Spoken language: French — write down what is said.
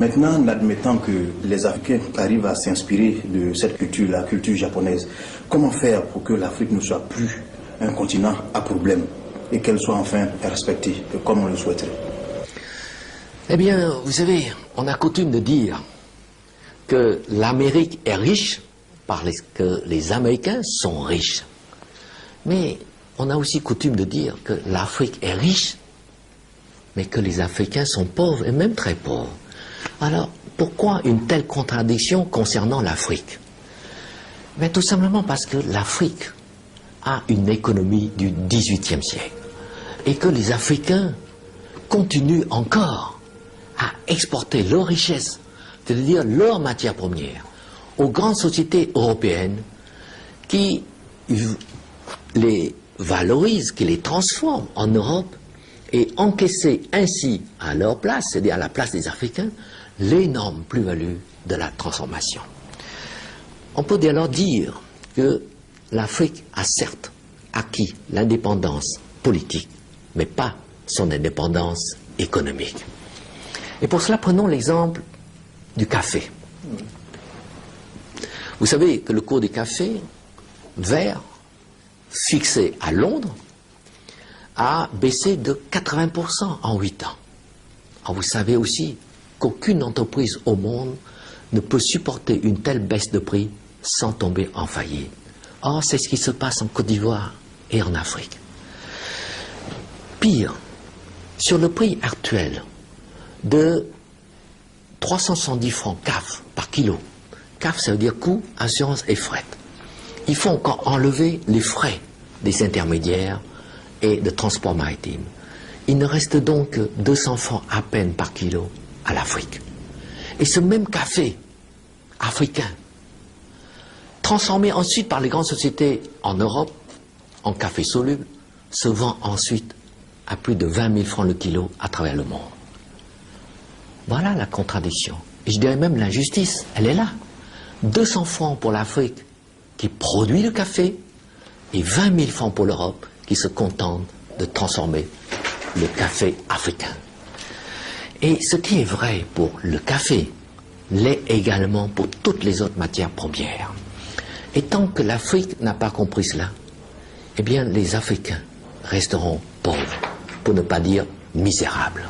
Maintenant, admettant que les Africains arrivent à s'inspirer de cette culture, la culture japonaise, comment faire pour que l'Afrique ne soit plus un continent à problème et qu'elle soit enfin respectée comme on le souhaiterait? Eh bien, vous savez, on a coutume de dire que l'Amérique est riche parce que les Américains sont riches. Mais on a aussi coutume de dire que l'Afrique est riche, mais que les Africains sont pauvres, et même très pauvres. Alors, pourquoi une telle contradiction concernant l'Afrique? Mais tout simplement parce que l'Afrique a une économie du XVIIIe siècle, et que les Africains continuent encore à exporter leurs richesses, c'est-à-dire leurs matières premières, aux grandes sociétés européennes qui les valorisent, qui les transforment en Europe et encaisser ainsi à leur place, c'est-à-dire à la place des Africains, l'énorme plus-value de la transformation. On peut alors dire que l'Afrique a certes acquis l'indépendance politique, mais pas son indépendance économique. Et pour cela, prenons l'exemple du café. Vous savez que le cours du café vert, fixé à Londres, a baissé de 80% en 8 ans. Alors vous savez aussi qu'aucune entreprise au monde ne peut supporter une telle baisse de prix sans tomber en faillite. Or, c'est ce qui se passe en Côte d'Ivoire et en Afrique. Pire, sur le prix actuel de 370 francs CAF par kilo, CAF ça veut dire coût, assurance et fret, il faut encore enlever les frais des intermédiaires et de transport maritime. Il ne reste donc que 200 francs à peine par kilo à l'Afrique. Et ce même café africain, transformé ensuite par les grandes sociétés en Europe en café soluble, se vend ensuite à plus de 20 000 francs le kilo à travers le monde. Voilà la contradiction. Et je dirais même l'injustice, elle est là. 200 francs pour l'Afrique qui produit le café et 20 000 francs pour l'Europe qui se contente de transformer le café africain. Et ce qui est vrai pour le café l'est également pour toutes les autres matières premières. Et tant que l'Afrique n'a pas compris cela, eh bien les Africains resteront pauvres, pour ne pas dire misérables.